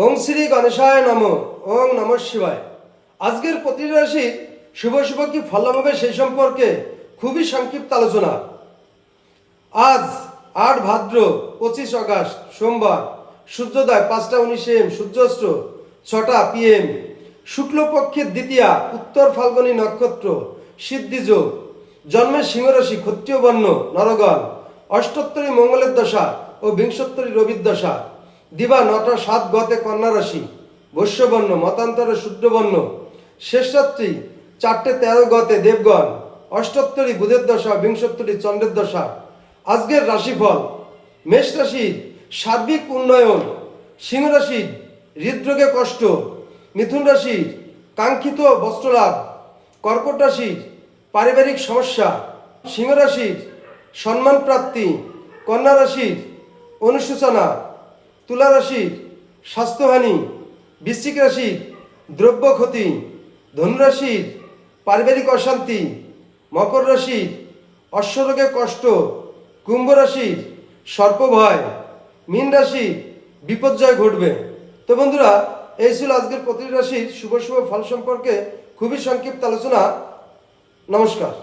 ওং শ্রী গণেশায় নম। ওং নম শিবায়। আজকের প্রতিটি রাশির শুভ শুভ কি ফল হবে সেই সম্পর্কে খুবই সংক্ষিপ্ত আলোচনা। আজ 8 ভাদ্র 25 আগস্ট সোমবার, সূর্যোদয় 5টা 19 AM, সূর্যাস্ত 6টা PM, শুক্লপক্ষের দ্বিতীয়া, উত্তর ফাল্গুনী নক্ষত্র, সিদ্ধিযোগ, জন্মের সিংহরাশি, ক্ষত্রিয় বর্ণ, নরগণ, অষ্টোত্তরী মঙ্গলের দশা ও বিংশোত্তরী রবির দশা, দিবা 9টা 7 গতে কন্যা রাশি, বৈশ্যবর্ণ, মতান্তরে শূদ্রবর্ণ, শেষ রাত্রি 4টে 13 গতে দেবগণ, অষ্টোত্তরী বুধের দশা, বিংশোত্তরী চন্দ্রের দশা। আজকের রাশিফল: মেষ রাশির সার্বিক উন্নয়ন, সিংহ রাশির হৃদরোগে কষ্ট, মিথুন রাশির কাঙ্ক্ষিত বস্ত্রলাভ, কর্কট রাশির পারিবারিক সমস্যা, সিংহ রাশির সম্মান প্রাপ্তি, কন্যা রাশির অনুশোচনা, তুলা রাশির স্বাস্থ্যহানি, বৃশ্চিক রাশির দ্রব্য ক্ষতি, ধনুরাশির পারিবারিক অশান্তি, মকর রাশির অশ্বরোগে কষ্ট, কুম্ভ রাশির সর্পভয়, মীন রাশির বিপর্যয় ঘটবে। তো বন্ধুরা, এই ছিল আজকের প্রতিটি রাশির শুভ শুভ ফল সম্পর্কে খুবই সংক্ষিপ্ত আলোচনা। নমস্কার।